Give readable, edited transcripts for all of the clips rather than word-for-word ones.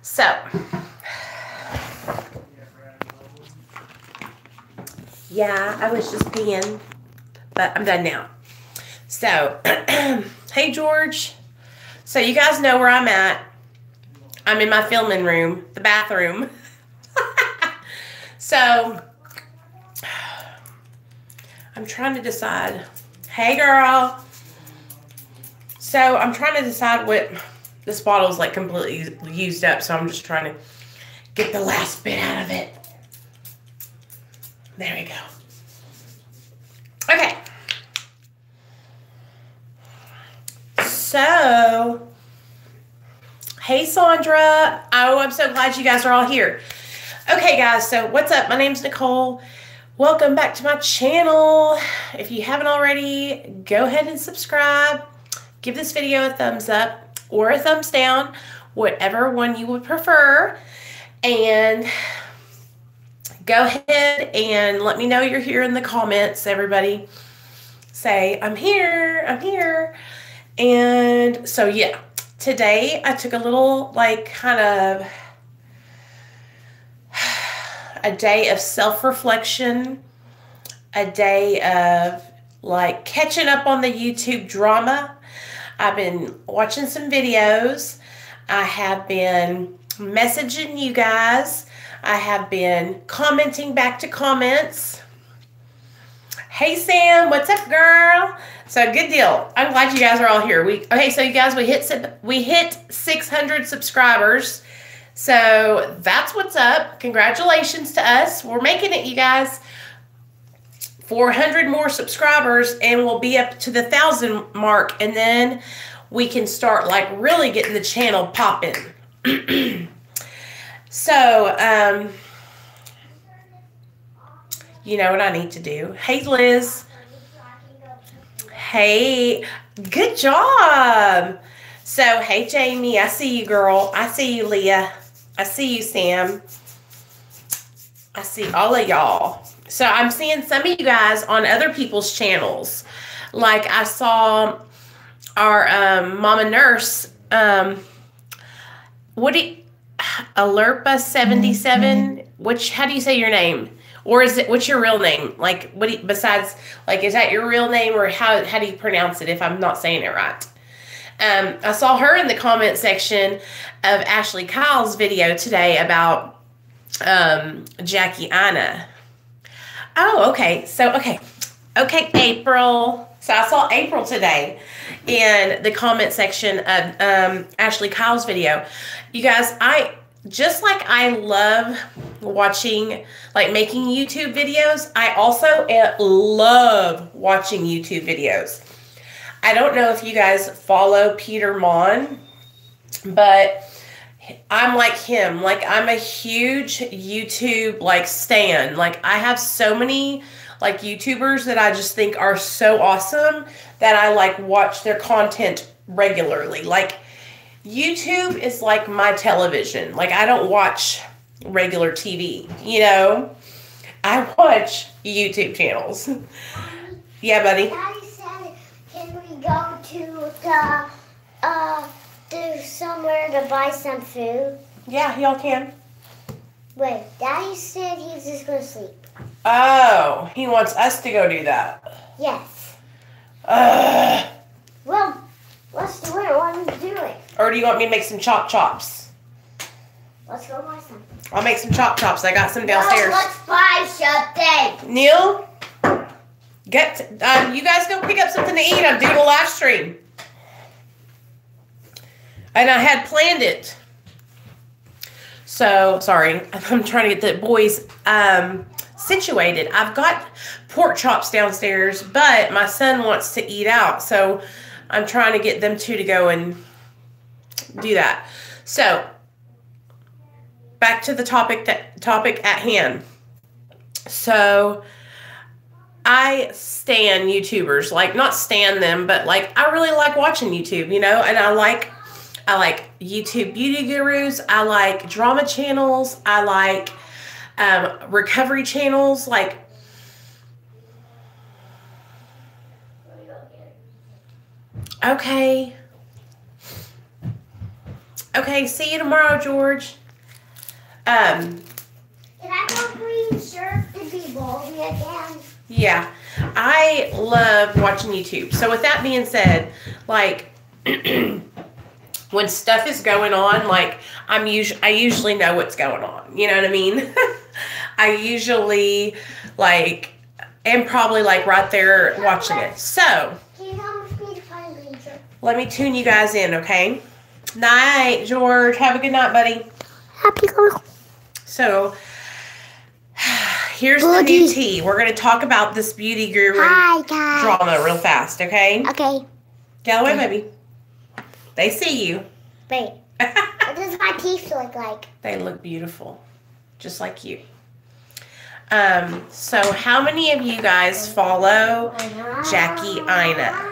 So, yeah, I was just peeing, but I'm done now. So, hey, George. So, you guys know where I'm at. I'm in my filming room, the bathroom. So, I'm trying to decide. Hey, girl. So, I'm trying to decide what... This bottle is like completely used up, so I'm just trying to get the last bit out of it. There we go. Okay. So, hey, Sandra. Oh, I'm so glad you guys are all here. Okay, guys, so what's up? My name's Nicole. Welcome back to my channel. If you haven't already, go ahead and subscribe. Give this video a thumbs up or a thumbs down, whatever one you would prefer. And go ahead and let me know you're here in the comments, everybody. Say, I'm here, I'm here. And so, yeah, today I took a little, like, kind of a day of self-reflection, a day of, like, catching up on the YouTube drama. I've been watching some videos. I have been messaging you guys. I have been commenting back to comments. Hey, Sam, what's up, girl? So, good deal. I'm glad you guys are all here. Okay, so you guys, we hit 600 subscribers. So, that's what's up. Congratulations to us. We're making it, you guys. 400 more subscribers, and we'll be up to the 1,000 mark, and then we can start, like, really getting the channel popping. So, you know what I need to do. Hey, Liz. Hey, good job. So, hey, Jamie. I see you, girl. I see you, Leah. I see you, Sam. I see all of y'all. So, I'm seeing some of you guys on other people's channels. Like, I saw our Mama Nurse, Alerpa 77. How do you say your name? Or what's your real name? Like, besides, like, is that your real name, or how do you pronounce it if I'm not saying it right? I saw her in the comment section of Ashley Kyle's video today about Jackie Anna. Oh, okay. So, okay, April. So I saw April today in the comment section of Ashley Kyle's video. You guys, I love watching, like, making YouTube videos. I also love watching YouTube videos. I don't know if you guys follow Peter Mon, but I'm like him. Like, I'm a huge YouTube, like, stan. Like, I have so many, like, YouTubers that I just think are so awesome that I, like, watch their content regularly. Like, YouTube is like my television. Like, I don't watch regular TV, you know? I watch YouTube channels. Yeah, buddy? Daddy said, can we go to somewhere to buy some food? Yeah, y'all can. Wait, Daddy said he's just going to sleep. Oh, he wants us to go do that. Yes. Ugh. Well, let's do it. What are we doing? Or do you want me to make some chops? Let's go buy some. I'll make some chops. I got some downstairs. No, let's buy something. Neil, you guys go pick up something to eat. I'm doing a live stream. And I had planned it. So, sorry. I'm trying to get the boys situated. I've got pork chops downstairs, but my son wants to eat out. So, I'm trying to get them two to go and do that. So, back to the topic at hand. So, I stan YouTubers. Like, not stan them, but, like, I really like watching YouTube, you know? And I like YouTube beauty gurus. I like drama channels. I like recovery channels. Like, okay. Okay, see you tomorrow, George. Can I go green shirt to be baldy again? Yeah, I love watching YouTube. So with that being said, like when stuff is going on, like I usually know what's going on. You know what I mean? I usually like am probably like right there watching it. So let me tune you guys in, okay? Night, George. Have a good night, buddy. Happy girl. So here's the new tea. We're going to talk about this beauty guru drama real fast, okay? Okay. Get away, baby. They see you. Wait. What does my teeth look like? They look beautiful. Just like you. So how many of you guys follow Jackie Ina?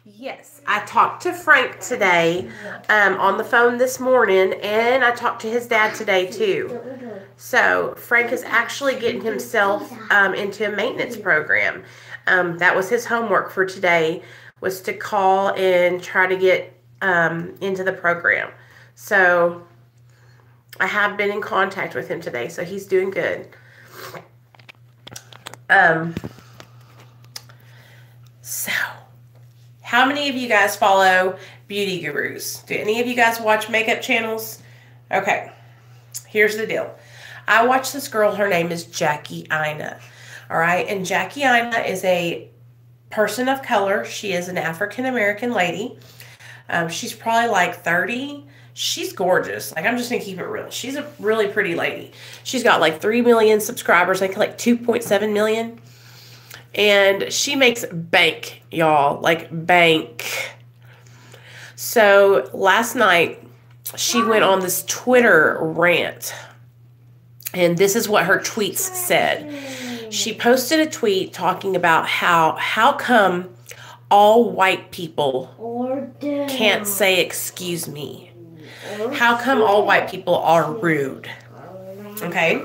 Yes, I talked to Frank today on the phone this morning, and I talked to his dad today too. So Frank is actually getting himself into a maintenance program. That was his homework for today, was to call and try to get into the program. So I have been in contact with him today, so he's doing good. So how many of you guys follow beauty gurus? Do any of you guys watch makeup channels? Okay, here's the deal. I watch this girl, her name is Jackie Ina. All right, and Jackie Ina is a person of color. She is an African-American lady. She's probably like 30. She's gorgeous. Like, I'm just going to keep it real. She's a really pretty lady. She's got like 3 million subscribers. Like 2.7 million. And she makes bank, y'all. Like, bank. So, last night, she went on this Twitter rant. And this is what her tweets said. She posted a tweet talking about how come all white people can't say excuse me. How come all white people are rude? Okay?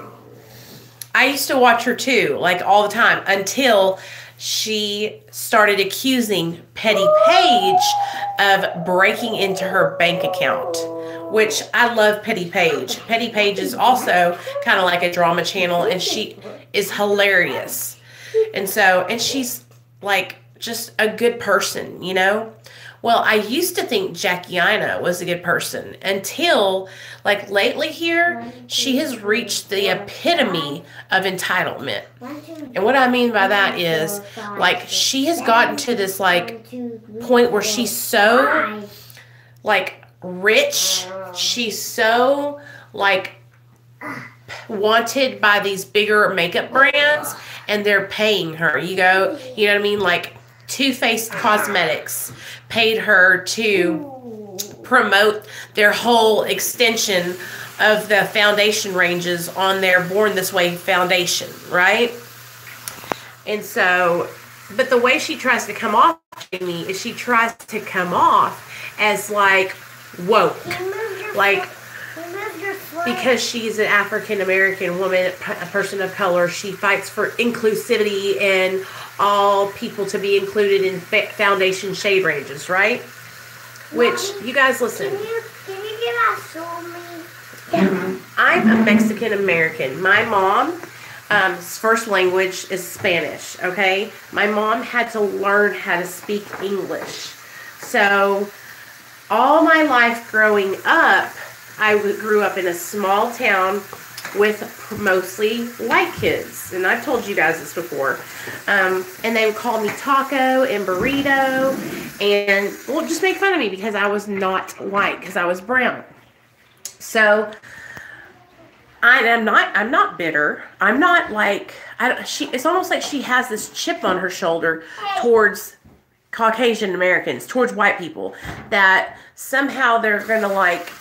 I used to watch her too, like all the time, until she started accusing Petty Page of breaking into her bank account, which I love Petty Page. Petty Page is also kind of like a drama channel, and she is hilarious. And she's like just a good person, you know? Well, I used to think Jackie Ina was a good person until, like, lately here, she has reached the epitome of entitlement. And what I mean by that is, like, she has gotten to this, like, point where she's so, like, rich. She's so, like, wanted by these bigger makeup brands, and they're paying her. You know what I mean? Like, Too Faced Cosmetics paid her to promote their whole extension of the foundation ranges on their Born This Way foundation, right? And so, but the way she tries to come off to me is she tries to come off as like woke, like, because she's an African-American woman, a person of color. She fights for inclusivity and all people to be included in foundation shade ranges, right? Which, you guys listen. Can you get that show me? I'm a Mexican-American. My mom's first language is Spanish, okay? My mom had to learn how to speak English. So, all my life growing up, I grew up in a small town with mostly white kids. And I've told you guys this before. And they would call me taco and burrito. And, well, just make fun of me because I was not white, because I was brown. So, I'm not bitter. I'm not like, it's almost like she has this chip on her shoulder towards Caucasian Americans, towards white people, that somehow they're going to, like,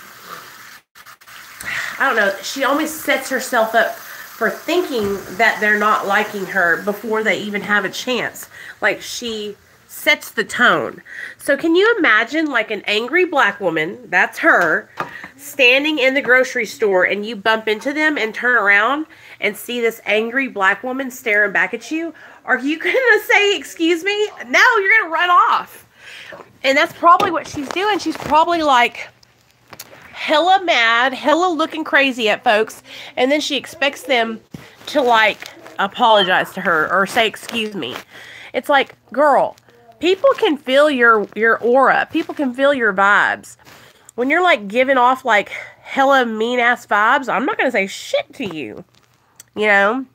I don't know, she always sets herself up for thinking that they're not liking her before they even have a chance. Like, she sets the tone. So can you imagine, like, an angry black woman, that's her, standing in the grocery store, and you bump into them and turn around and see this angry black woman staring back at you? Are you going to say, excuse me? No, you're going to run off. And that's probably what she's doing. She's probably like, hella mad, hella looking crazy at folks, and then she expects them to like apologize to her or say excuse me. It's like, girl, people can feel your aura. People can feel your vibes. When you're like giving off like hella mean ass vibes, I'm not gonna say shit to you. You know?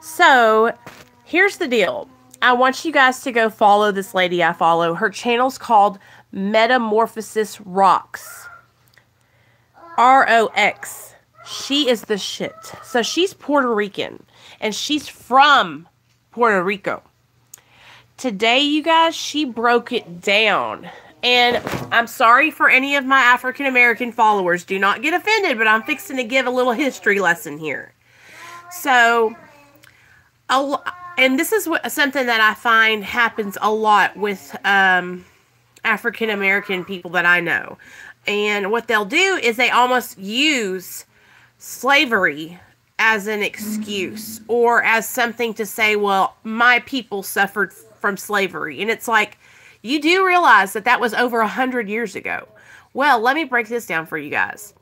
So here's the deal. I want you guys to go follow this lady I follow. Her channel's called Metamorphosis Rocks. ROX. She is the shit. So she's Puerto Rican. And she's from Puerto Rico. Today, you guys, she broke it down. And I'm sorry for any of my African American followers. Do not get offended, but I'm fixing to give a little history lesson here. So, and this is something that I find happens a lot with African American people that I know. And what they'll do is they almost use slavery as an excuse or as something to say, well, my people suffered from slavery. And it's like, you do realize that that was over 100 years ago. Well, let me break this down for you guys.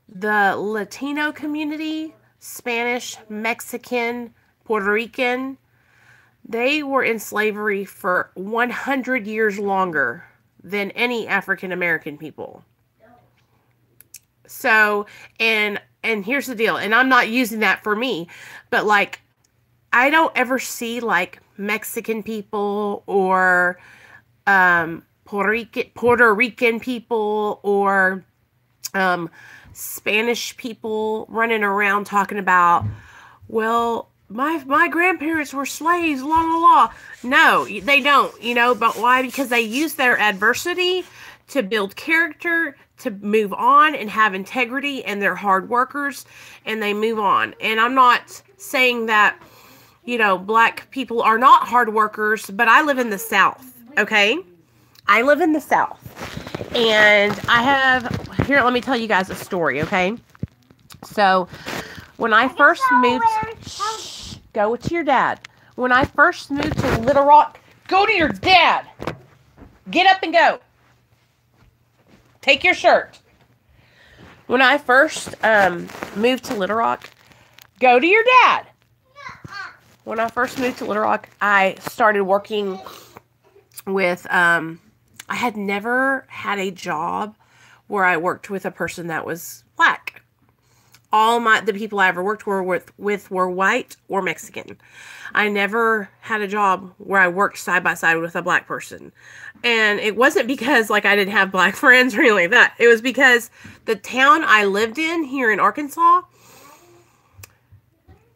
The Latino community, Spanish, Mexican, Puerto Rican, they were in slavery for 100 years longer than any African American people. So, and here's the deal, and I'm not using that for me, but like, I don't ever see like Mexican people or Puerto Rican people or Spanish people running around talking about, well, my grandparents were slaves, la la la. No, they don't, you know, but why? Because they use their adversity to build character, to move on and have integrity, and they're hard workers and they move on. And I'm not saying that, you know, black people are not hard workers, but I live in the South, okay? I live in the South. And I have, here, let me tell you guys a story, okay? So, when I first moved, shh, go to your dad. When I first moved to Little Rock, go to your dad. Get up and go. Take your shirt. When I first moved to Little Rock, go to your dad. When I first moved to Little Rock, I started working with, I had never had a job where I worked with a person that was black. All the people I ever worked with were white or Mexican. I never had a job where I worked side by side with a black person. And it wasn't because like I didn't have black friends or anything like that. It was because the town I lived in here in Arkansas,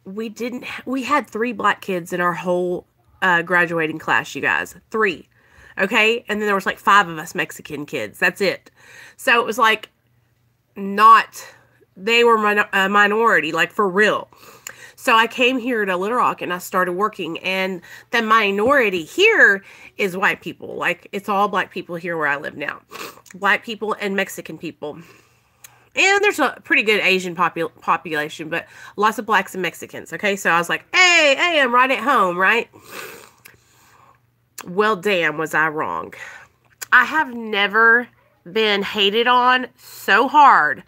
we had 3 black kids in our whole graduating class, you guys. 3. Okay? And then there was like 5 of us Mexican kids. That's it. So it was like they were a minority, like for real. So I came here to Little Rock and I started working, and the minority here is white people. Like, it's all black people here where I live now. Black people and Mexican people. And there's a pretty good Asian population, but lots of blacks and Mexicans, okay? So I was like, hey, I'm right at home, right? Well, damn, was I wrong. I have never been hated on so hard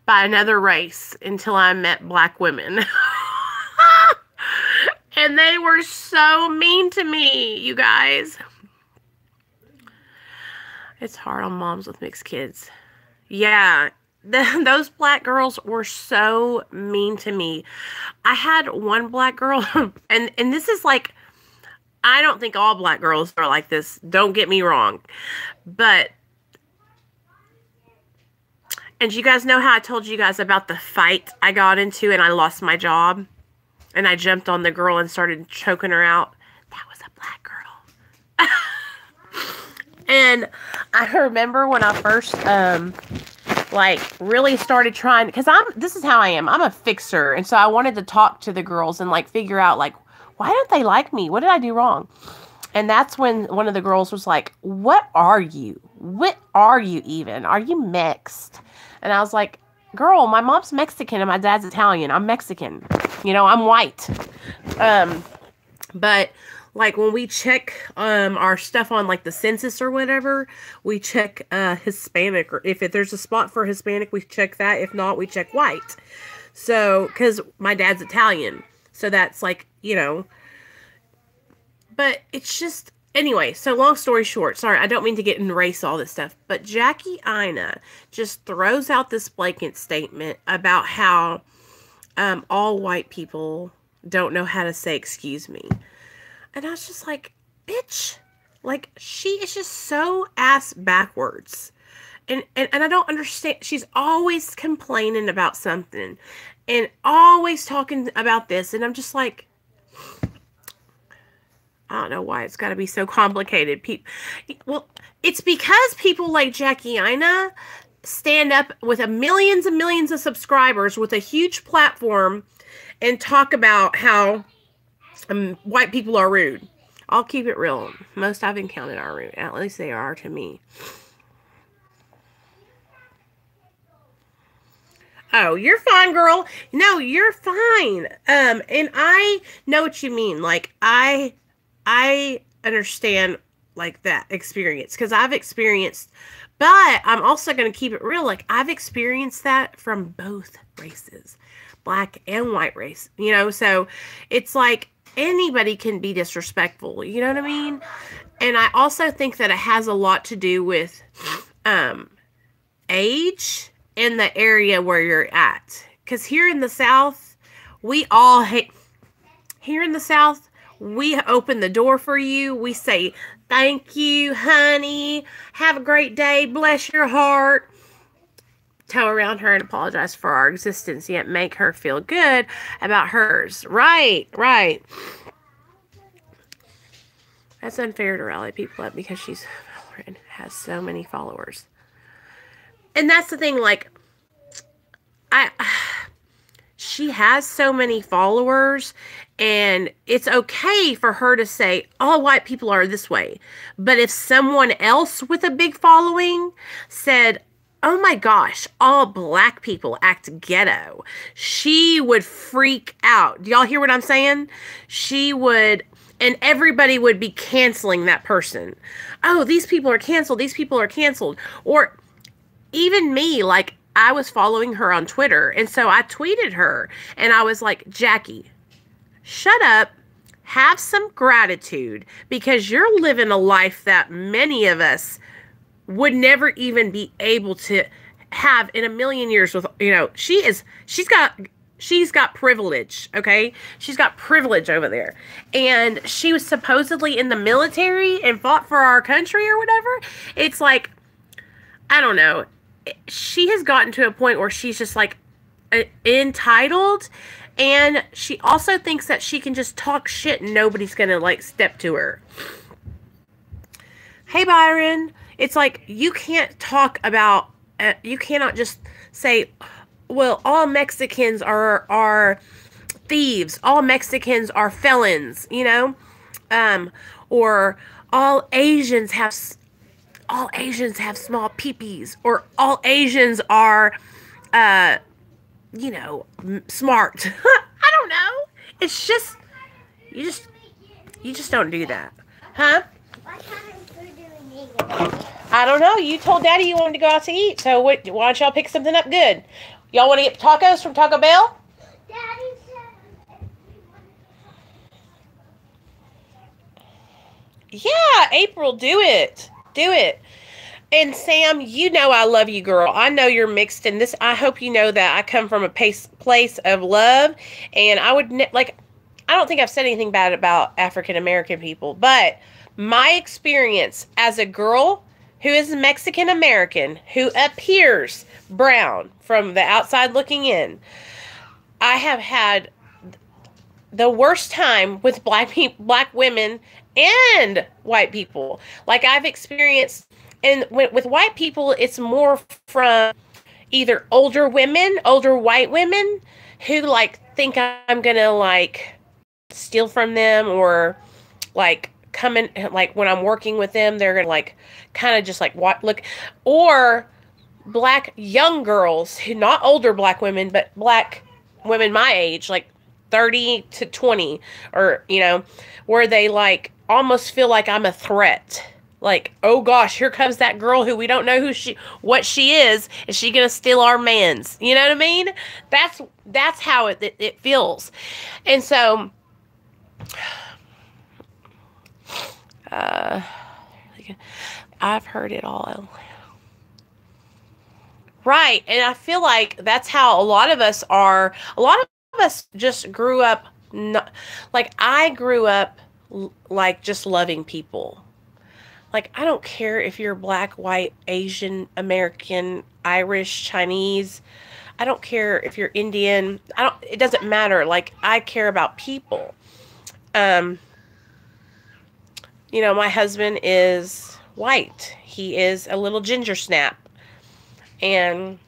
by another race until I met black women. And they were so mean to me, you guys. It's hard on moms with mixed kids. Yeah, those black girls were so mean to me. I had one black girl, and this is like, I don't think all black girls are like this. Don't get me wrong. But, and you guys know how I told you guys about the fight I got into and I lost my job? And I jumped on the girl and started choking her out. That was a black girl. And I remember when I first, like, really started trying, because this is how I am. I'm a fixer. And so I wanted to talk to the girls and, like, figure out, like, why don't they like me? What did I do wrong? And that's when one of the girls was like, what are you? What are you even? Are you mixed? And I was like, girl, my mom's Mexican and my dad's Italian. I'm Mexican. You know, I'm white. But like when we check our stuff on like the census or whatever, we check Hispanic, or if there's a spot for Hispanic, we check that. If not, we check white. So, because my dad's Italian, so that's like, you know, but it's just, anyway, so long story short, sorry, I don't mean to get and erase all this stuff, but Jackie Ina just throws out this blanket statement about how all white people don't know how to say excuse me. And I was just like, bitch, like, she is just so ass backwards. And I don't understand. She's always complaining about something and always talking about this. And I'm just like, I don't know why it's got to be so complicated. Well, it's because people like Jackie Ina stand up with millions and millions of subscribers with a huge platform and talk about how white people are rude. I'll keep it real. Most I've encountered are rude. At least they are to me. Oh, you're fine, girl. No, you're fine. And I know what you mean. Like, I understand, like, that experience. Because I've experienced... But I'm also going to keep it real. Like, I've experienced that from both races. Black and white race. You know, so it's like anybody can be disrespectful. You know what I mean? And I also think that it has a lot to do with age in the area where you're at. Because here in the South, we all hate... Here in the South, we open the door for you. We say, thank you, honey. Have a great day. Bless your heart. Toe around her and apologize for our existence, yet make her feel good about hers. Right, right. That's unfair to rally people up because she's and has so many followers. And that's the thing, like, she has so many followers, and it's okay for her to say, all white people are this way. But if someone else with a big following said, oh my gosh, all black people act ghetto, she would freak out. Do y'all hear what I'm saying? She would, and everybody would be canceling that person. Oh, these people are canceled. These people are canceled. Or even me, like, I was following her on Twitter, and so I tweeted her, and I was like, Jackie, shut up, have some gratitude, because you're living a life that many of us would never even be able to have in a million years with, you know, she's got privilege, okay? She's got privilege over there. And she was supposedly in the military and fought for our country or whatever. It's like, I don't know. She has gotten to a point where she's just like entitled, and she also thinks that she can just talk shit and nobody's gonna like step to her. Hey Byron, it's like you can't talk about you cannot just say, well, all Mexicans are thieves, all Mexicans are felons, you know, or all Asians have small peepees, or all Asians are, you know, smart. I don't know. It's just, you just don't do that. Huh? What kind of food do we need? I don't know. You told Daddy you wanted to go out to eat, so why don't y'all pick something up good? Y'all want to get tacos from Taco Bell? Daddy said... Yeah, April, do it. Do it. And Sam, you know I love you, girl. I know you're mixed in this. I hope you know that I come from a place of love. And I would, like, I don't think I've said anything bad about African American people. But my experience as a girl who is Mexican American, who appears brown from the outside looking in, I have had the worst time with black women and white people. Like, I've experienced, and with white people, it's more from either older white women who, like, think I'm gonna, like, steal from them, or, like, come in, like, when I'm working with them, they're gonna, like, kind of just, like, look, or black young girls who, not older black women, but black women my age, like 30 to 20, or, you know, where they like almost feel like I'm a threat. Like, oh gosh, here comes that girl who we don't know what she is. Is she gonna steal our mans? You know what I mean? That's how it feels. And so, I've heard it all. Right, and I feel like that's how a lot of us are. A lot of us just grew up, like I grew up, like just loving people. Like, I don't care if you're black, white, Asian, American, Irish, Chinese. I don't care if you're Indian. It doesn't matter. Like, I care about people. You know, my husband is white. He is a little ginger snap. And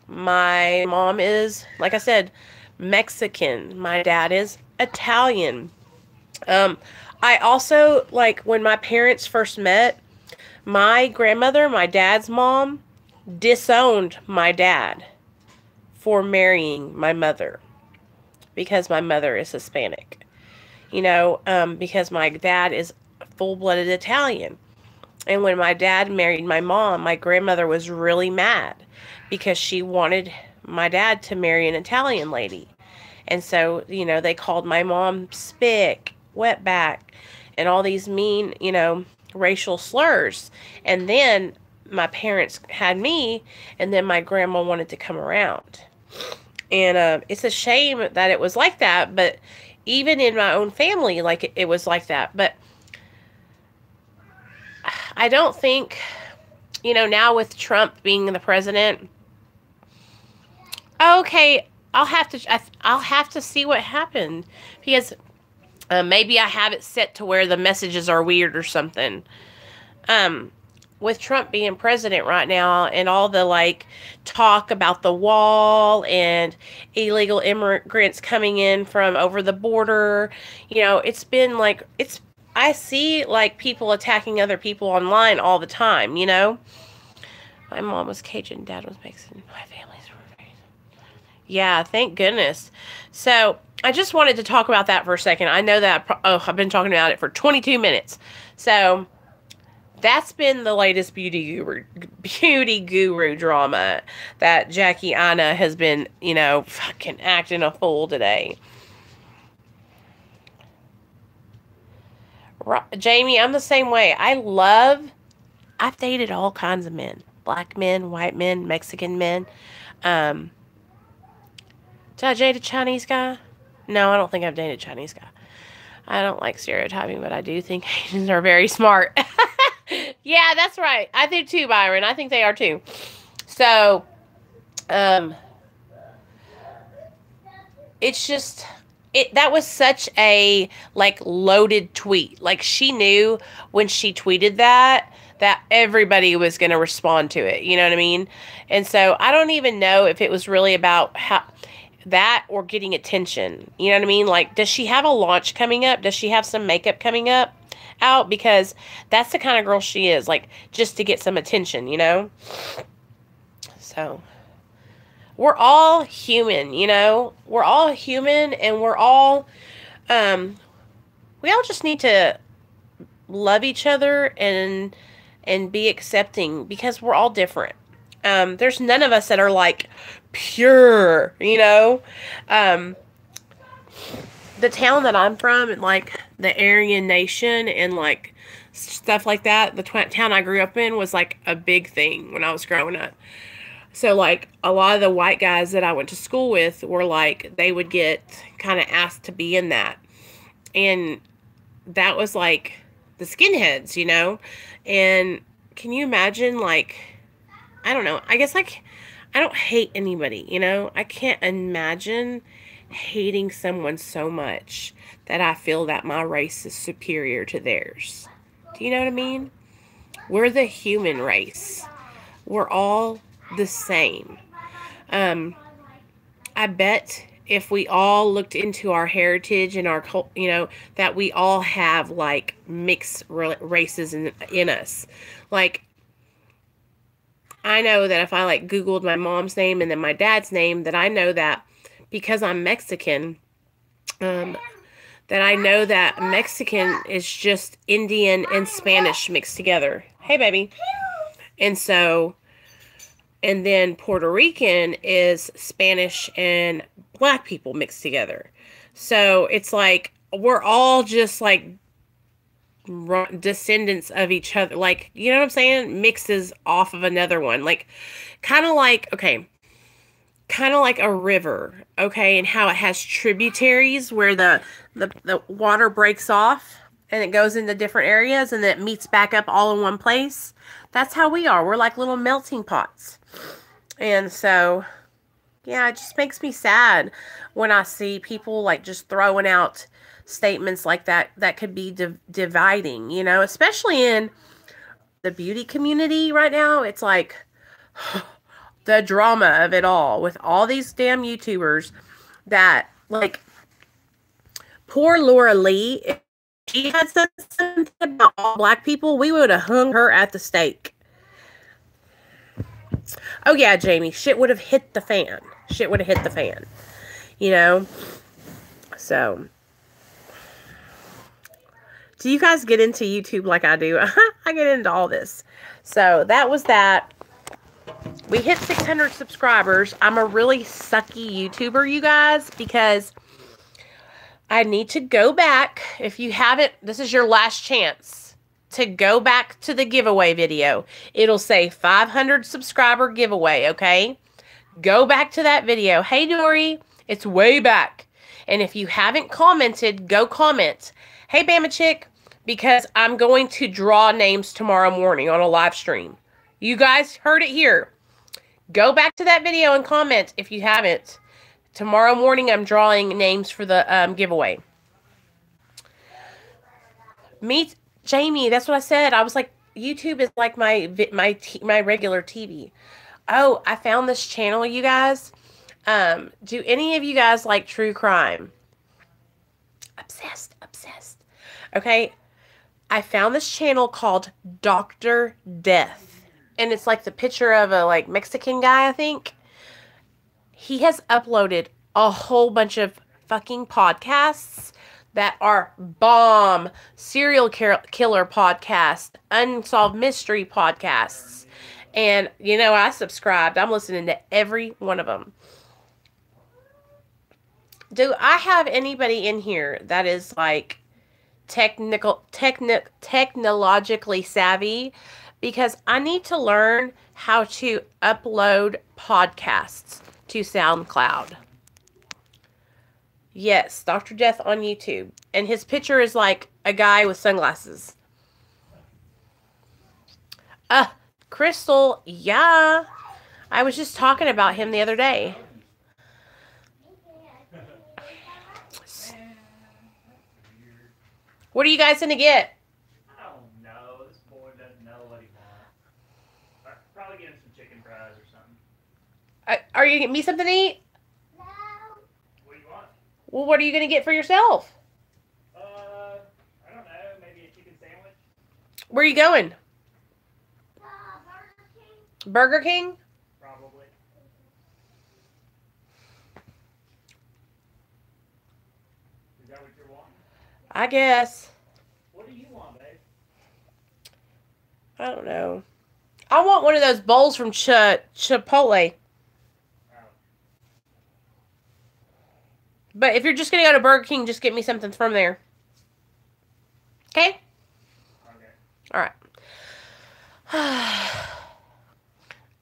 my mom is, like I said, Mexican. My dad is Italian. I also, like, when my parents first met, my grandmother, my dad's mom, disowned my dad for marrying my mother because my mother is Hispanic. You know, because my dad is full-blooded Italian. And when my dad married my mom, my grandmother was really mad because she wanted my dad to marry an Italian lady. And so, you know, they called my mom spick, wetback, and all these mean, you know, racial slurs. And then my parents had me, and then my grandma wanted to come around. And it's a shame that it was like that, but even in my own family, like, it was like that. But I don't think, you know, now with Trump being the president, okay, I'll have to see what happened, because maybe I have it set to where the messages are weird or something. With Trump being president right now and all the, like, talk about the wall and illegal immigrants coming in from over the border, you know, it's been like, I see, like, people attacking other people online all the time, you know. My mom was Cajun, dad was Mexican, my family's yeah, thank goodness. So, I just wanted to talk about that for a second. I know that, I've been talking about it for 22 minutes. So, that's been the latest beauty guru drama that Jackie Anna has been, you know, fucking acting a fool today. Jamie, I'm the same way. I've dated all kinds of men. Black men, white men, Mexican men. Did I date a Chinese guy? No, I don't think I've dated a Chinese guy. I don't like stereotyping, but I do think Asians are very smart. Yeah, that's right. I do too, Byron. I think they are too. So, it's just, that was such a, like, loaded tweet. Like, she knew when she tweeted that everybody was going to respond to it. You know what I mean? And so, I don't even know if it was really about that or getting attention. You know what I mean? Like, does she have a launch coming up? Does she have some makeup coming up? Out? Because that's the kind of girl she is. Like, just to get some attention, you know? So, we're all human, you know? We're all human, and we're all, we all just need to love each other and be accepting, because we're all different. There's none of us that are, like, pure, you know? The town that I'm from, and, like, the Aryan Nation and, like, stuff like that, the town I grew up in was, like, a big thing when I was growing up. So, like, a lot of the white guys that I went to school with were, like, they would get kind of asked to be in that. And that was, like, the skinheads, you know? And can you imagine, like, I don't know. I guess, like, I don't hate anybody, you know? I can't imagine hating someone so much that I feel that my race is superior to theirs. Do you know what I mean? We're the human race. We're all the same. I bet if we all looked into our heritage and our, you know, that we all have, like, mixed races in us. Like, I know that if I, like, Googled my mom's name and then my dad's name, that I know that because I'm Mexican, that I know that Mexican is just Indian and Spanish mixed together. Hey, baby. And so, and then Puerto Rican is Spanish and black people mixed together. So it's like, we're all just like descendants of each other. Like, you know what I'm saying? Mixes off of another one. Like, kind of like, okay, kind of like a river, okay, and how it has tributaries where the water breaks off and it goes into different areas and then it meets back up all in one place. That's how we are. We're like little melting pots. And so, yeah, it just makes me sad when I see people like just throwing out statements like that could be dividing, you know, especially in the beauty community right now. It's like the drama of it all with all these damn YouTubers that, like, poor Laura Lee, if she had said something about all black people, we would have hung her at the stake. Oh yeah, Jamie, shit would have hit the fan. Shit would have hit the fan. You know? So, do you guys get into YouTube like I do? I get into all this. So, that was that. We hit 600 subscribers. I'm a really sucky YouTuber, you guys, because I need to go back. If you haven't, this is your last chance to go back to the giveaway video. It'll say 500 subscriber giveaway, okay? Go back to that video. Hey, Dory, it's way back. And if you haven't commented, go comment. Hey, Bama Chick, because I'm going to draw names tomorrow morning on a live stream. You guys heard it here. Go back to that video and comment if you haven't. Tomorrow morning, I'm drawing names for the giveaway. Jamie, that's what I said. I was like, YouTube is like my regular TV. Oh, I found this channel, you guys. Do any of you guys like true crime? Obsessed. Okay, I found this channel called Dr. Death. And it's like the picture of a like Mexican guy, I think. He has uploaded a whole bunch of fucking podcasts that are bomb. Serial killer podcasts, unsolved mystery podcasts. And, you know, I subscribed. I'm listening to every one of them. Do I have anybody in here that is like technologically savvy? Because I need to learn how to upload podcasts to SoundCloud. Yes, Dr. Death on YouTube. And his picture is like a guy with sunglasses. Crystal, yeah. I was just talking about him the other day. What are you guys going to get? I don't know. This boy doesn't know what he wants. Probably get him some chicken fries or something. Are you going to get me something to eat? No. What do you want? Well, what are you going to get for yourself? I don't know. Maybe a chicken sandwich? Where are you going? Burger King. Burger King? Probably. Is that what you're wanting? I guess. What do you want, babe? I don't know. I want one of those bowls from Chipotle. Oh. But if you're just going to go to Burger King, just get me something from there. Okay? Okay. Alright.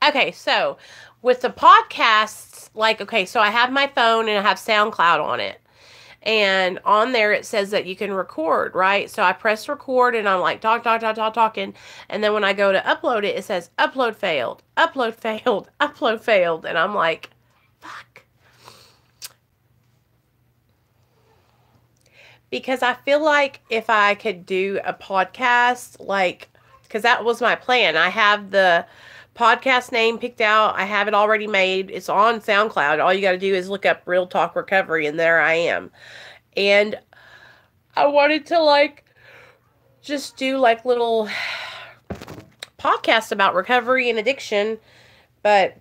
Okay, so with the podcasts, like, okay, so I have my phone and I have SoundCloud on it. And on there it says that you can record, right? So I press record and I'm like talking. And then when I go to upload it, it says upload failed, upload failed, upload failed. And I'm like, fuck. Because I feel like if I could do a podcast, like, because that was my plan. I have the podcast name picked out. I have it already made. It's on SoundCloud. All you got to do is look up Real Talk Recovery, and there I am. And I wanted to, like, just do, like, little podcasts about recovery and addiction, but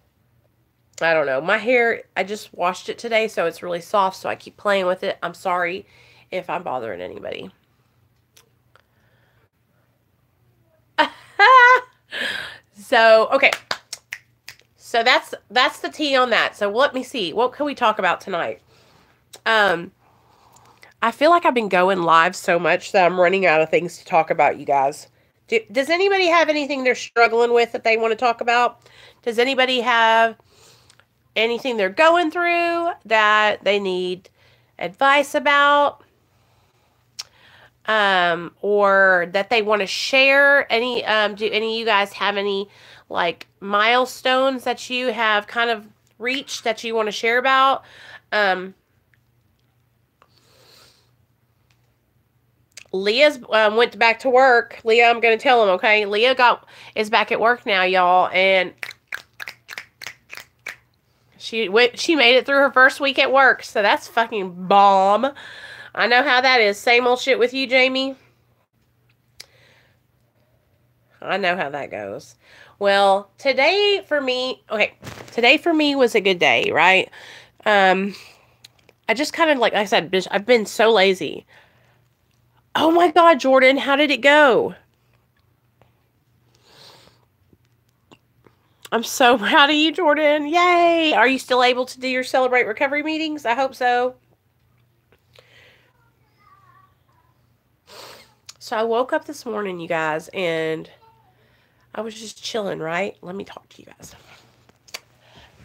I don't know. My hair, I just washed it today, so it's really soft, so I keep playing with it. I'm sorry if I'm bothering anybody. So, okay. So that's the tea on that. So let me see. What can we talk about tonight? I feel like I've been going live so much that I'm running out of things to talk about, you guys. Does anybody have anything they're struggling with that they want to talk about? Does anybody have anything they're going through that they need advice about? Or that they want to share? Any, do any of you guys have any, like, milestones that you have kind of reached that you want to share about? Leah's went back to work. Leah, I'm going to tell him, okay? Leah is back at work now, y'all, and she made it through her first week at work, so that's fucking bomb. I know how that is. Same old shit with you, Jamie. I know how that goes. Well, today for me was a good day, right? I just kind of, like I said, bitch, I've been so lazy. Oh my God, Jordan, how did it go? I'm so proud of you, Jordan. Yay! Are you still able to do your Celebrate Recovery meetings? I hope so. So I woke up this morning, you guys, and I was just chilling, right? Let me talk to you guys.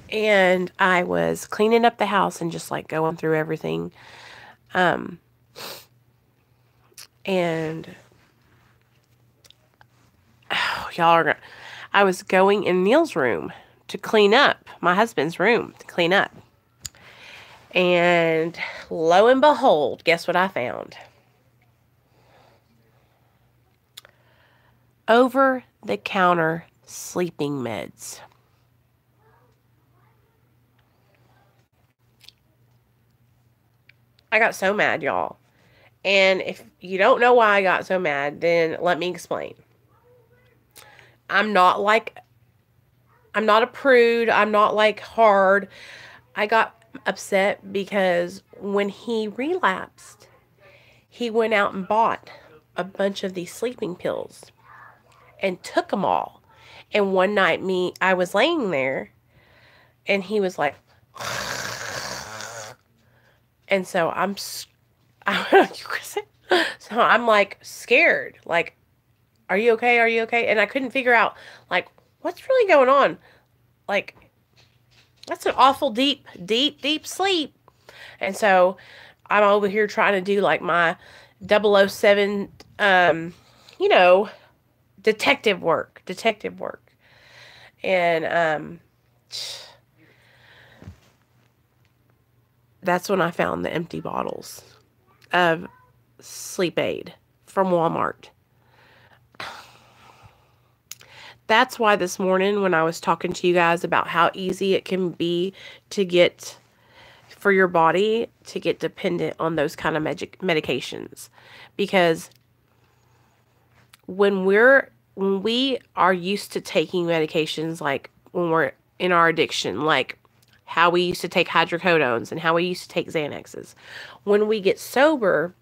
And I was cleaning up the house and just, like, going through everything. And I was going in Neil's room to clean up, my husband's room to clean up. And lo and behold, guess what I found? Over-the-counter sleeping meds. I got so mad, y'all. And if you don't know why I got so mad, then let me explain. I'm not a prude. I'm not, like, hard. I got upset because when he relapsed, he went out and bought a bunch of these sleeping pills and took them all. And one night I was laying there and he was like, and so so I'm, like, scared. Like, are you okay? Are you okay? And I couldn't figure out, like, what's really going on? Like, that's an awful deep sleep. And so I'm over here trying to do, like, my 007, detective work. And, that's when I found the empty bottles of sleep aid from Walmart. That's why this morning when I was talking to you guys about how easy it can be for your body to get dependent on those kind of medications. Because when we are used to taking medications, like when we're in our addiction, like how we used to take hydrocodones and how we used to take Xanaxes, when we get sober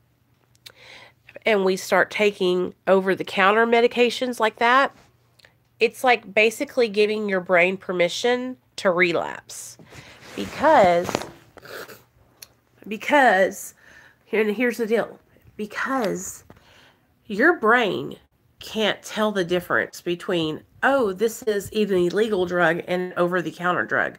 and we start taking over-the-counter medications like that, it's like basically giving your brain permission to relapse. Because here's the deal. Because your brain can't tell the difference between, oh, this is an illegal drug and an over-the-counter drug.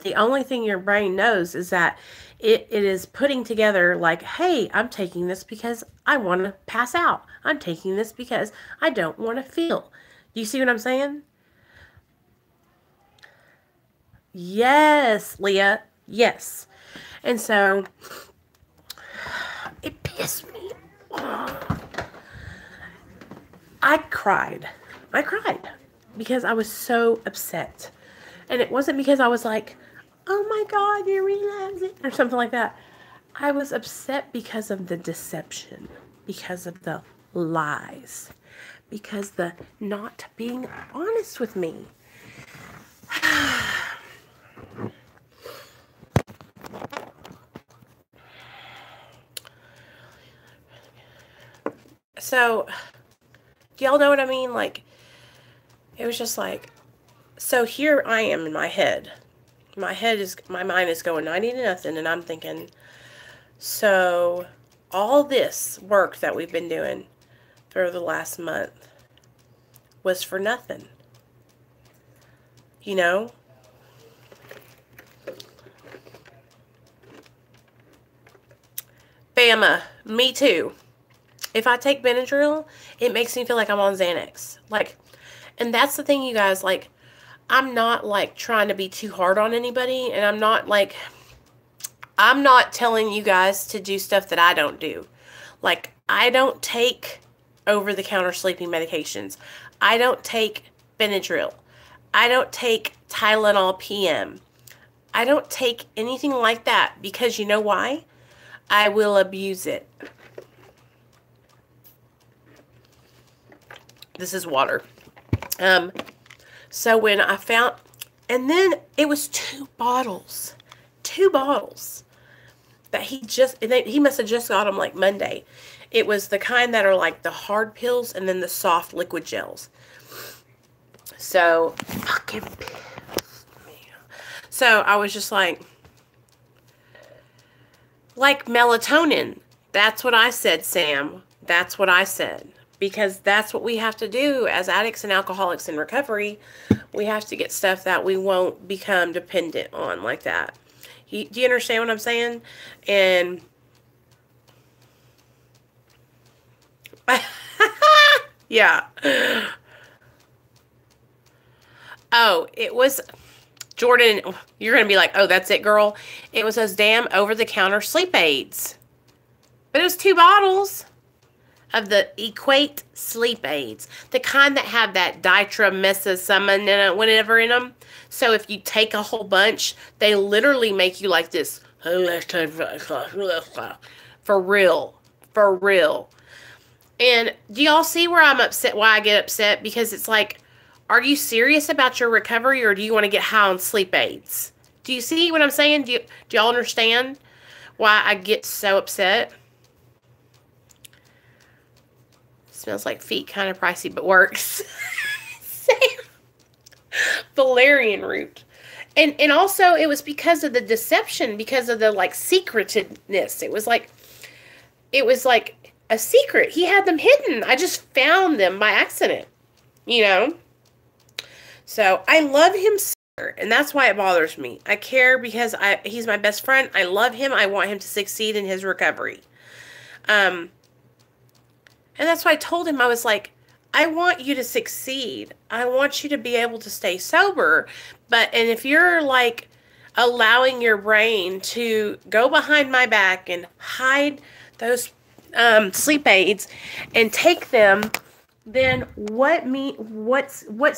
The only thing your brain knows is that it is putting together, like, hey, I'm taking this because I want to pass out. I'm taking this because I don't want to feel. Do you see what I'm saying? Yes, Leah. Yes. And so it pissed me off. I cried because I was so upset. And it wasn't because I was like, oh my God, you're relapsing or something like that. I was upset because of the deception, because of the lies, because the not being honest with me. So, do y'all know what I mean? Like, it was just like, so here I am in my head. My mind is going 90 to nothing, and I'm thinking, so all this work that we've been doing for the last month was for nothing. You know? Bama, me too. If I take Benadryl, it makes me feel like I'm on Xanax. Like, and that's the thing, you guys, like, I'm not, like, trying to be too hard on anybody, and I'm not telling you guys to do stuff that I don't do. Like, I don't take over-the-counter sleeping medications. I don't take Benadryl. I don't take Tylenol PM. I don't take anything like that because you know why? I will abuse it. This is water. So when I found, and then it was 2 bottles that he must have just got them like Monday. It was the kind that are like the hard pills and then the soft liquid gels. So, fucking pissed me. So I was just like melatonin. That's what I said, Sam. That's what I said. Because that's what we have to do as addicts and alcoholics in recovery. We have to get stuff that we won't become dependent on like that. Do you understand what I'm saying? And yeah. Oh, it was Jordan. You're going to be like, oh, that's it, girl. It was those damn over-the-counter sleep aids. But it was 2 bottles of the Equate sleep aids. The kind that have that ditromesamin whatever in them. So if you take a whole bunch, they literally make you like this. For real. For real. And do y'all see where I'm upset, why I get upset? Because it's like, are you serious about your recovery or do you want to get high on sleep aids? Do you see what I'm saying? Do y'all understand why I get so upset? Smells like feet, kind of pricey, but works. Valerian root. And also it was because of the deception, because of the like secretedness. It was like a secret. He had them hidden. I just found them by accident, you know? So I love him, sir, and that's why it bothers me. I care because he's my best friend. I love him. I want him to succeed in his recovery. And that's why I told him, I was like, I want you to succeed. I want you to be able to stay sober. And if you're like allowing your brain to go behind my back and hide those sleep aids and take them, then what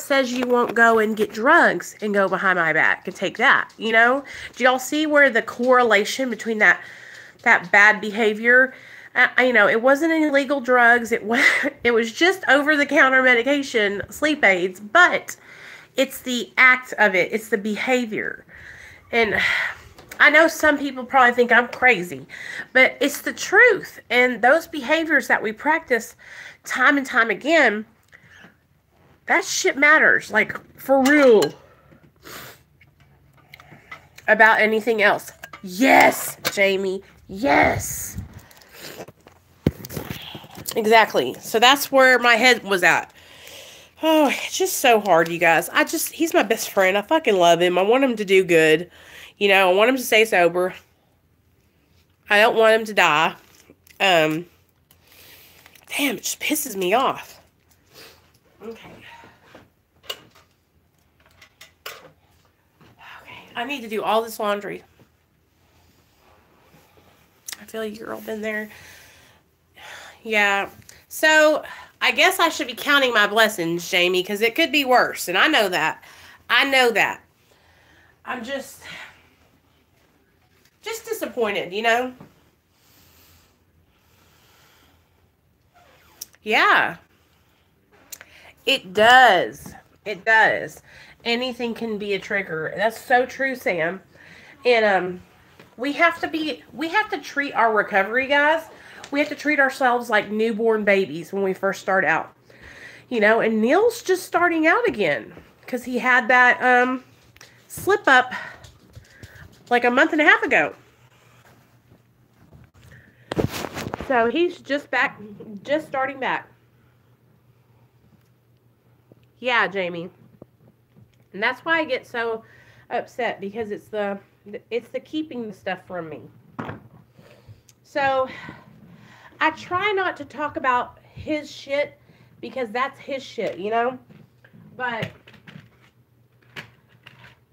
says you won't go and get drugs and go behind my back and take that, you know? Do y'all see where the correlation between that bad behavior? You know, it wasn't any illegal drugs. It was just over-the-counter medication, sleep aids, but it's the act of it. It's the behavior. And I know some people probably think I'm crazy, but it's the truth. And those behaviors that we practice time and time again, that shit matters. Like, for real. About anything else. Yes, Jamie. Yes. Exactly. So that's where my head was at. Oh, it's just so hard, you guys. He's my best friend. I fucking love him. I want him to do good. You know, I want him to stay sober. I don't want him to die. Damn, it just pisses me off. Okay. I need to do all this laundry. I feel like you're all been there. Yeah. So, I guess I should be counting my blessings, Jamie, because it could be worse. And I know that. I know that. I'm just disappointed, you know? Yeah. It does. It does. Anything can be a trigger. That's so true, Sam. And we have to treat our recovery, guys. we have to treat ourselves like newborn babies when we first start out. You know, and Neil's just starting out again because he had that slip up like a month and a half ago. So he's just back, just starting back. Yeah, Jamie. And that's why I get so upset, because it's the keeping the stuff from me. So I try not to talk about his shit because that's his shit, you know? But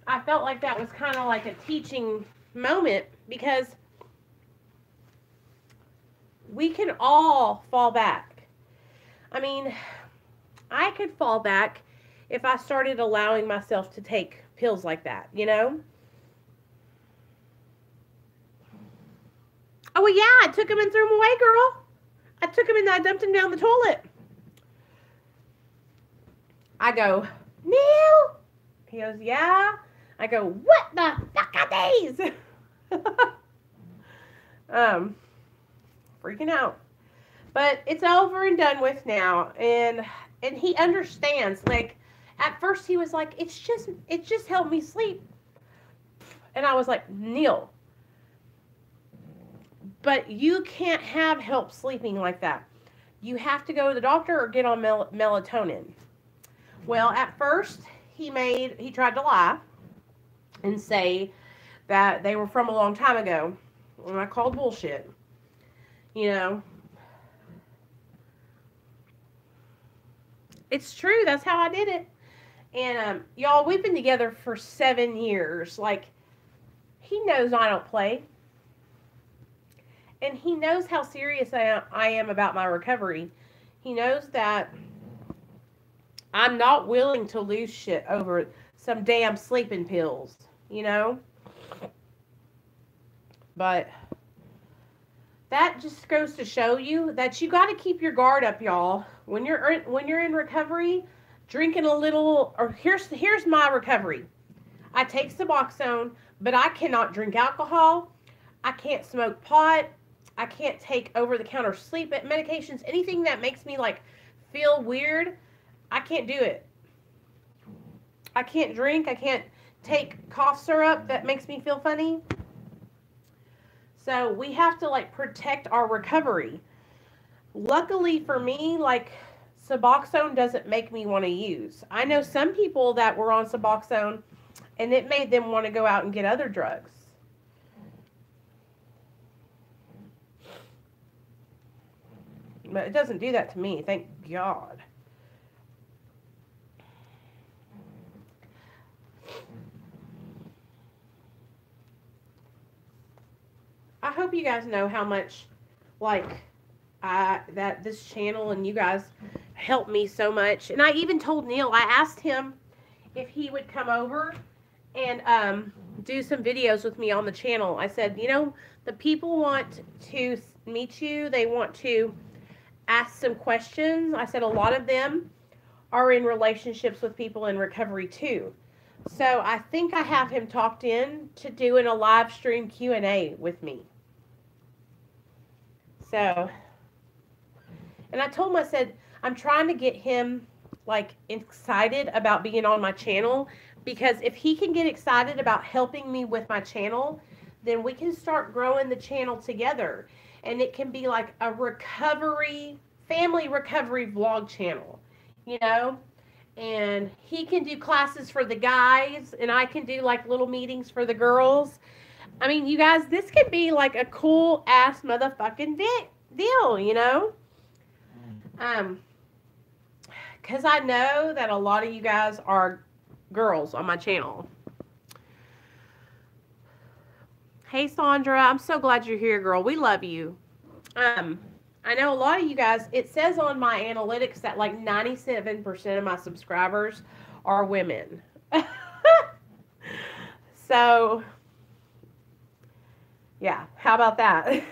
I felt like that was kind of like a teaching moment, because we can all fall back. I mean, I could fall back if I started allowing myself to take pills like that, you know? Oh, well, yeah, I took him and threw him away, girl. I took him and I dumped him down the toilet. I go, Neil? He goes, yeah. I go, what the fuck are these? Freaking out. But it's over and done with now, and he understands. Like, at first he was like, it just helped me sleep. And I was like, Neil, but you can't have help sleeping like that. You have to go to the doctor or get on melatonin. Well, at first he tried to lie and say that they were from a long time ago, and I called bullshit. You know, it's true. That's how I did it. And y'all, we've been together for 7 years. Like, he knows I don't play, and he knows how serious I am about my recovery. He knows that I'm not willing to lose shit over some damn sleeping pills, you know? But that just goes to show you that you got to keep your guard up, y'all. When you're in recovery, drinking a little, or here's my recovery. I take Suboxone, but I cannot drink alcohol. I can't smoke pot. I can't take over-the-counter sleep medications. Anything that makes me like feel weird, I can't do it. I can't drink. I can't take cough syrup that makes me feel funny. So we have to like protect our recovery. Luckily for me, like, Suboxone doesn't make me want to use. I know some people that were on Suboxone and it made them want to go out and get other drugs. But it doesn't do that to me, thank God. I hope you guys know how much, like, that this channel and you guys helped me so much. And I even told Neil, I asked him if he would come over and do some videos with me on the channel. I said, you know, the people want to meet you. They want to ask some questions. I said a lot of them are in relationships with people in recovery too. So I think I have him talked in to doing a live stream Q&A with me. So, and I told him, I said, I'm trying to get him like excited about being on my channel, because if he can get excited about helping me with my channel, then we can start growing the channel together. And it can be like a family recovery vlog channel, you know? And he can do classes for the guys, and I can do like little meetings for the girls. I mean, you guys, this could be like a cool ass motherfucking deal, you know? Because I know that a lot of you guys are girls on my channel. Hey, Sandra, I'm so glad you're here, girl. We love you. I know a lot of you guys, it says on my analytics that like 97% of my subscribers are women. So, yeah, how about that?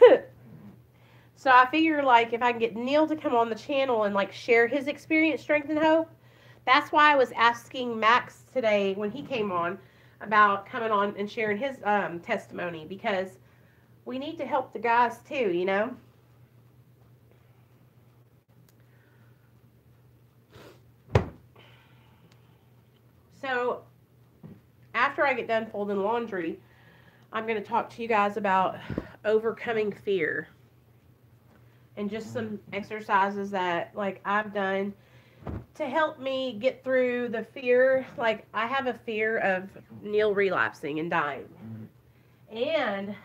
So I figure, like, if I can get Neil to come on the channel and like share his experience, strength, and hope. That's why I was asking Max today when he came on about coming on and sharing his testimony, because we need to help the guys too, you know. So after I get done folding laundry, I'm going to talk to you guys about overcoming fear and just some exercises that like I've done to help me get through the fear. Like I have a fear of Neil relapsing and dying. And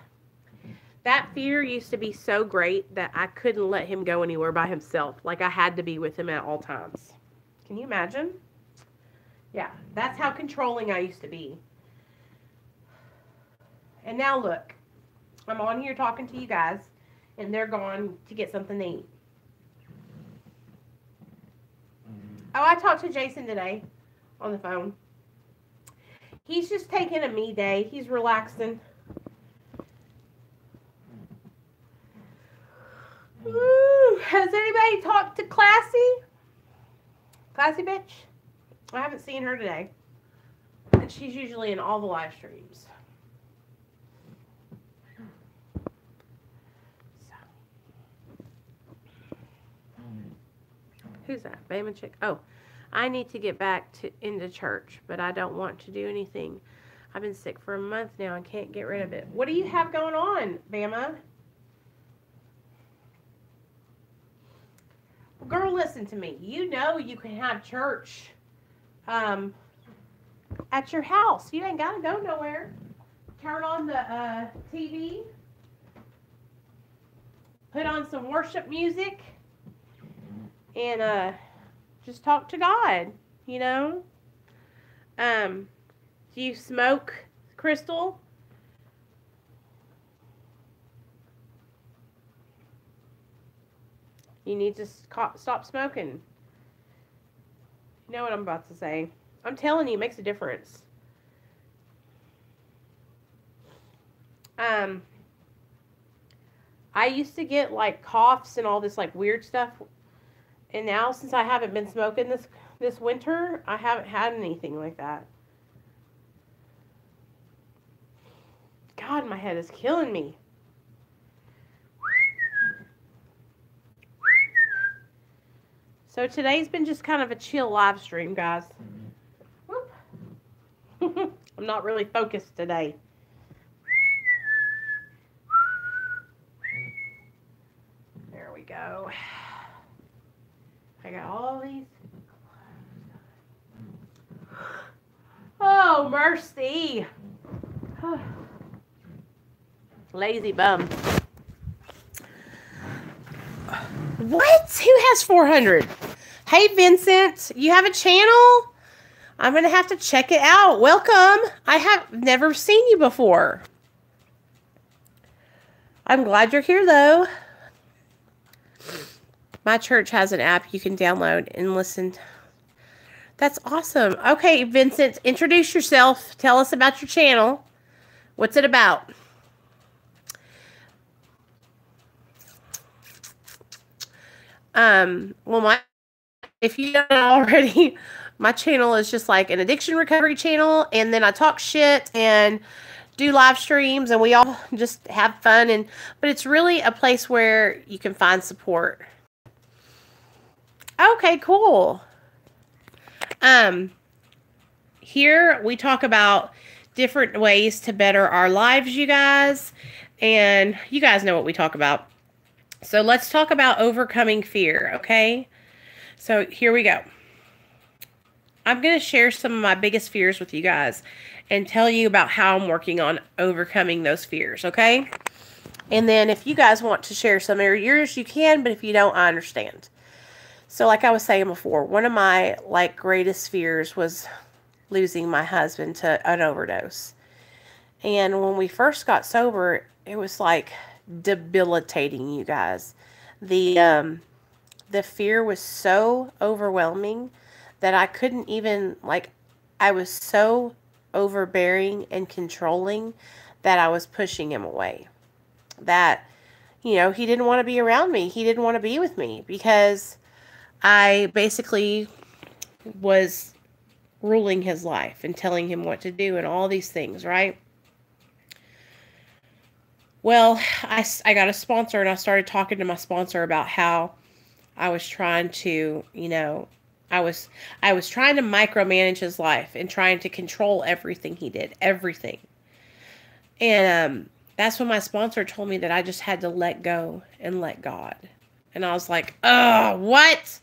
that fear used to be so great that I couldn't let him go anywhere by himself. Like I had to be with him at all times. Can you imagine? Yeah, that's how controlling I used to be. And now look, I'm on here talking to you guys, and they're gone to get something to eat. Oh, I talked to Jason today on the phone. He's just taking a me day. He's relaxing. Woo. Has anybody talked to Classy? Classy bitch? I haven't seen her today. And she's usually in all the live streams. Who's that? Bayman chick? Oh, I need to get back into church, but I don't want to do anything. I've been sick for a month now and can't get rid of it. What do you have going on, Bama? Girl, listen to me. You know you can have church at your house. You ain't got to go nowhere. Turn on the TV. Put on some worship music. And just talk to God, you know. Do you smoke, Crystal? You need to stop smoking. You know what I'm about to say. I'm telling you, it makes a difference. I used to get like coughs and all this like weird stuff. And now, since I haven't been smoking this winter, I haven't had anything like that. God, my head is killing me. So today's been just kind of a chill live stream, guys. I'm not really focused today. There we go. I got all these. Oh, mercy. Lazy bum. What? Who has 400? Hey, Vincent, you have a channel? I'm going to have to check it out. Welcome. I have never seen you before. I'm glad you're here, though. My church has an app you can download and listen. That's awesome. Okay, Vincent, introduce yourself. Tell us about your channel. What's it about? Well, if you don't know already, my channel is just like an addiction recovery channel, and then I talk shit and do live streams, and we all just have fun, but it's really a place where you can find support. Okay, cool. Here we talk about different ways to better our lives, you guys, and you guys know what we talk about. So let's talk about overcoming fear, okay? So here we go. I'm going to share some of my biggest fears with you guys and tell you about how I'm working on overcoming those fears, okay? And then if you guys want to share some of yours, you can, but if you don't, I understand. So like I was saying before, one of my like greatest fears was losing my husband to an overdose. And when we first got sober, it was like debilitating, you guys. The fear was so overwhelming that I couldn't even, like, I was so overbearing and controlling that I was pushing him away. That, you know, he didn't want to be around me. He didn't want to be with me because I basically was ruling his life and telling him what to do and all these things, right? Well, I got a sponsor, and I started talking to my sponsor about how I was trying to, you know, I was trying to micromanage his life and trying to control everything he did, everything. And that's when my sponsor told me that I just had to let go and let God. And I was like, oh, what?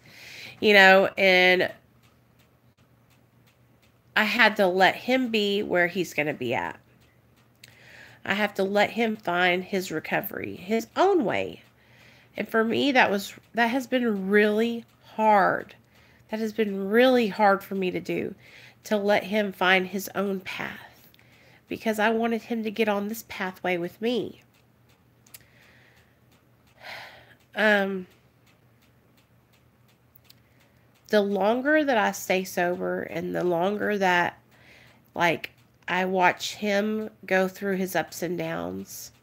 You know, and I had to let him be where he's going to be at. I have to let him find his recovery, his own way. And for me, that has been really hard. That has been really hard for me to do, to let him find his own path, because I wanted him to get on this pathway with me. The longer that I stay sober and the longer that, like, I watch him go through his ups and downs,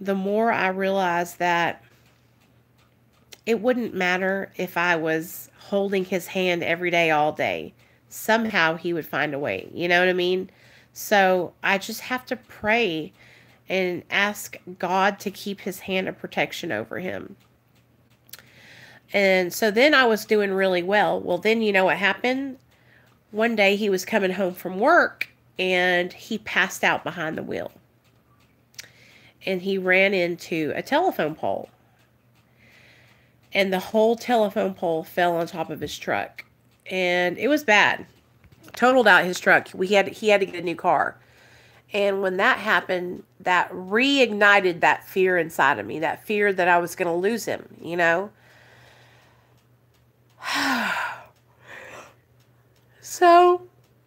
the more I realize that it wouldn't matter if I was holding his hand every day, all day. Somehow he would find a way. You know what I mean? So I just have to pray and ask God to keep his hand of protection over him. And so then I was doing really well. Well, then you know what happened? One day he was coming home from work and he passed out behind the wheel. And he ran into a telephone pole. And the whole telephone pole fell on top of his truck. And it was bad. Totaled out his truck. He had to get a new car. And when that happened, that reignited that fear inside of me. That fear that I was going to lose him, you know. So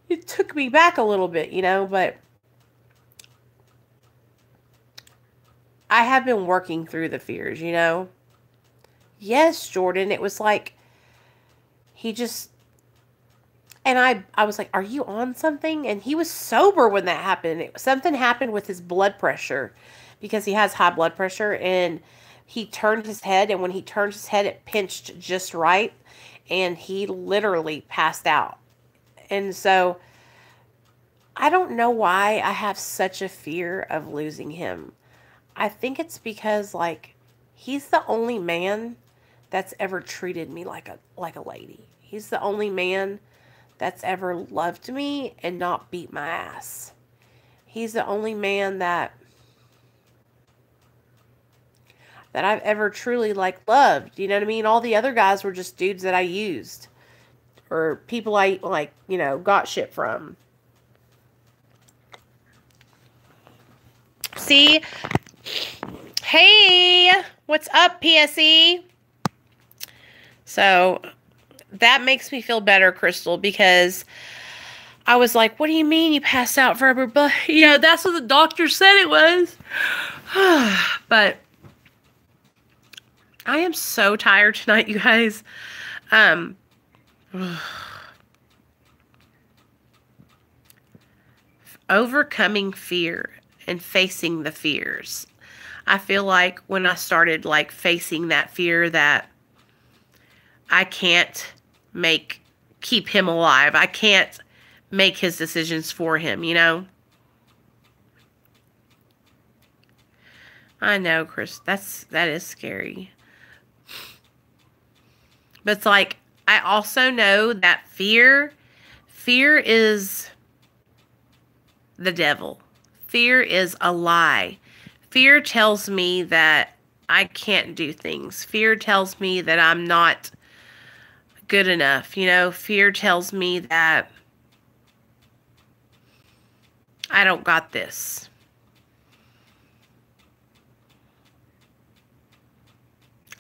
it took me back a little bit, you know, but I have been working through the fears, you know. Yes, Jordan, it was like he just, and I was like, are you on something? And he was sober when that happened. Something happened with his blood pressure because he has high blood pressure, and he turned his head, and when he turned his head, it pinched just right, and he literally passed out. And so I don't know why I have such a fear of losing him. I think it's because, like, he's the only man that's ever treated me like a lady. He's the only man that's ever loved me and not beat my ass. He's the only man that I've ever truly, like, loved. You know what I mean? All the other guys were just dudes that I used, or people I, like, you know, got shit from. See? Hey, what's up, PSE? So that makes me feel better, Crystal, because I was like, what do you mean you passed out forever? But, you know, that's what the doctor said it was. But I am so tired tonight, you guys. Overcoming fear and facing the fears. I feel like when I started, like, facing that fear that I can't keep him alive. I can't make his decisions for him, you know? I know, Chris, that is scary. But it's like, I also know that fear is the devil. Fear is a lie. Fear tells me that I can't do things. Fear tells me that I'm not good enough. You know, fear tells me that I don't got this.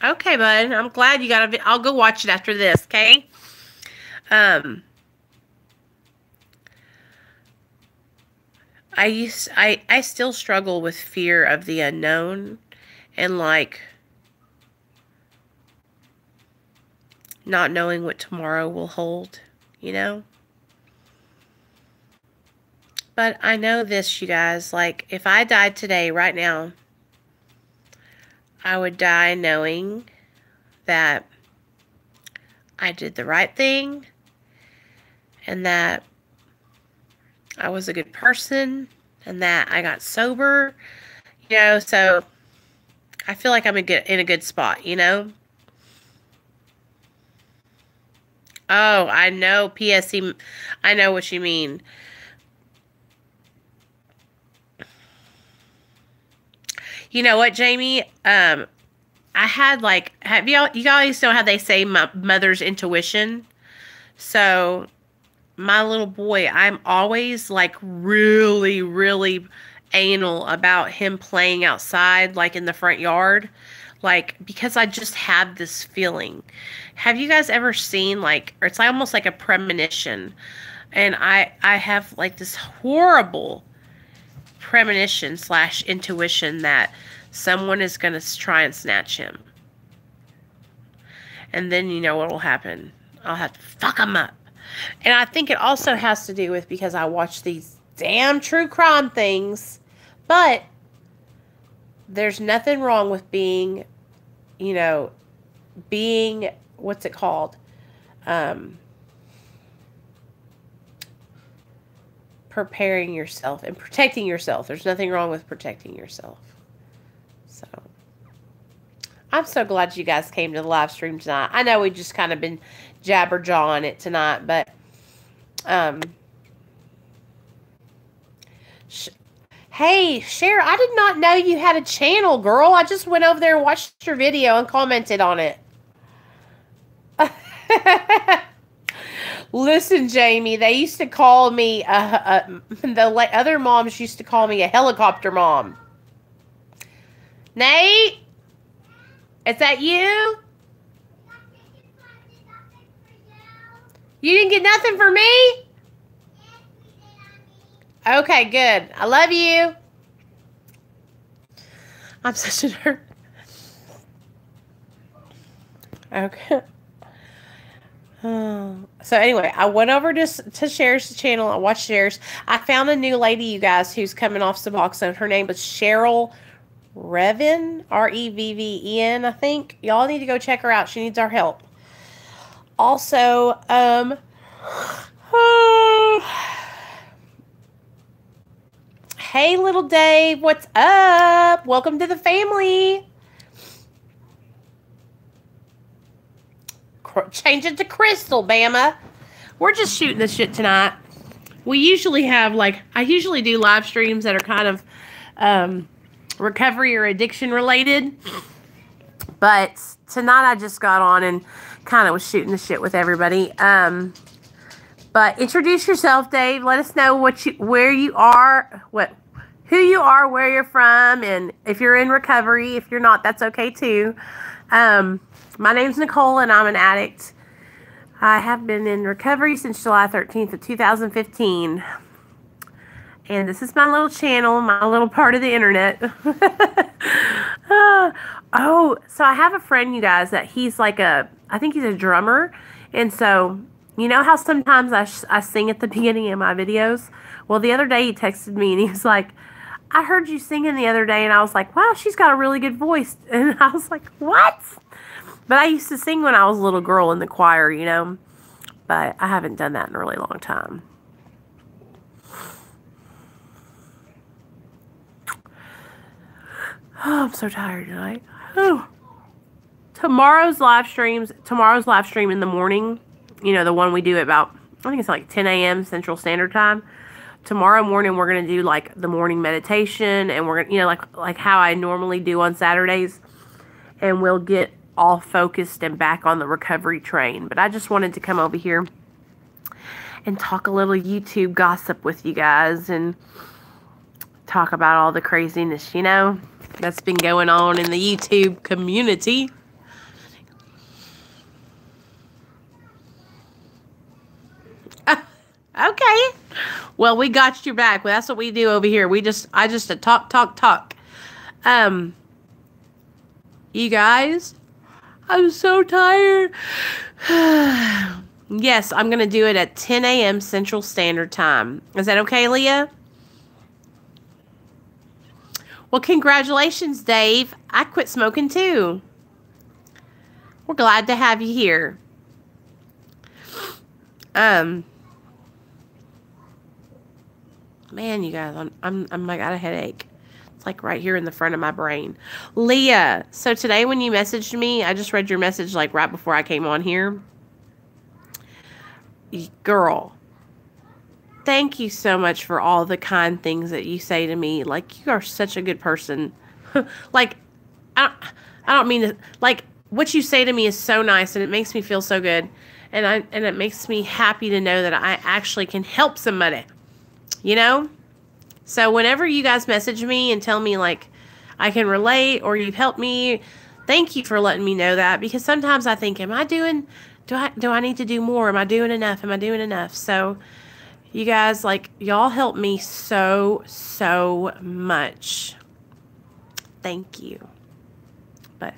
Okay, bud. I'm glad you got I'll go watch it after this, okay? I still struggle with fear of the unknown and, like, not knowing what tomorrow will hold, you know? But I know this, you guys, like, if I died today, right now, I would die knowing that I did the right thing and that I was a good person and that I got sober, you know, so I feel like I'm in a good spot, you know? Oh, I know. PSC. I know what you mean. You know what, Jamie? I had like, have y'all, you guys know how they say mother's intuition? So, my little boy, I'm always like really, really anal about him playing outside, like in the front yard. Like, because I just have this feeling. Have you guys ever seen like, or it's almost like a premonition? And I have like this horrible premonition slash intuition that someone is going to try and snatch him. And then you know what will happen. I'll have to fuck him up. And I think it also has to do with because I watch these damn true crime things. But there's nothing wrong with being, you know, being, what's it called? Preparing yourself and protecting yourself. There's nothing wrong with protecting yourself. So, I'm so glad you guys came to the live stream tonight. I know we just kind of been jabber-jawing it tonight, but hey, Cher, I did not know you had a channel, girl. I just went over there and watched your video and commented on it. Listen, Jamie, they used to call me, the other moms used to call me a helicopter mom. Nate? Is that you? You didn't get nothing for me? Okay, good. I love you. I'm such a nerd. Okay. So anyway, I went over to Cher's channel. I watched Cher's. I found a new lady, you guys, who's coming off Suboxone. Her name was Cheryl Reven, Revven, I think. Y'all need to go check her out. She needs our help. Also, hey, little Dave, what's up? Welcome to the family. Change it to Crystal, Bama. We're just shooting this shit tonight. We usually have, like, I usually do live streams that are kind of recovery or addiction related. But tonight I just got on and kind of was shooting the shit with everybody. But introduce yourself, Dave. Let us know where you are, who you are, where you're from, and if you're in recovery. If you're not, that's okay too. My name's Nicole, and I'm an addict. I have been in recovery since July 13th of 2015. And this is my little channel, my little part of the internet. Oh, so I have a friend, you guys, that he's like I think he's a drummer. And so, you know how sometimes I sing at the beginning of my videos? Well, the other day he texted me and he was like, I heard you singing the other day. And I was like, wow, she's got a really good voice. And I was like, what? But I used to sing when I was a little girl in the choir, you know. But I haven't done that in a really long time. Oh, I'm so tired tonight. Oh. Tomorrow's live stream in the morning, you know, the one we do at about, I think it's like 10 a.m. Central Standard Time. Tomorrow morning, we're going to do like the morning meditation, and we're going to, you know, like how I normally do on Saturdays. And we'll get all focused and back on the recovery train. But I just wanted to come over here and talk a little YouTube gossip with you guys and talk about all the craziness, you know, that's been going on in the YouTube community. Okay. Well, we got your back. Well, that's what we do over here. I just talk. You guys, I'm so tired. Yes, I'm going to do it at 10 a.m. Central Standard Time. Is that okay, Leah? Well, congratulations, Dave. I quit smoking too. We're glad to have you here. Man, you guys, I got a headache. It's like right here in the front of my brain. Leah, so today when you messaged me, I just read your message like right before I came on here. girl, thank you so much for all the kind things that you say to me. Like, you are such a good person. Like, I don't mean to, like, what you say to me is so nice, and it makes me feel so good. And it makes me happy to know that I actually can help somebody, you know? So whenever you guys message me and tell me, like, I can relate or you've helped me, thank you for letting me know that, because sometimes I think, am I doing, do I need to do more? Am I doing enough? Am I doing enough? So you guys, like, y'all help me so, so much. Thank you. But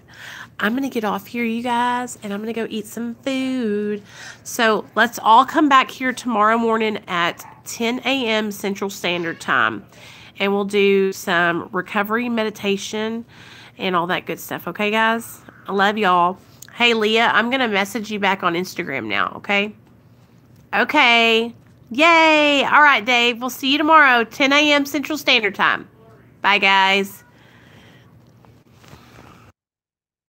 I'm going to get off here, you guys, and I'm going to go eat some food. So let's all come back here tomorrow morning at 10 a.m. Central Standard Time. And we'll do some recovery meditation and all that good stuff. Okay, guys? I love y'all. Hey, Leah, I'm going to message you back on Instagram now, okay? Okay. Yay. All right, Dave. We'll see you tomorrow, 10 a.m. Central Standard Time. Bye, guys.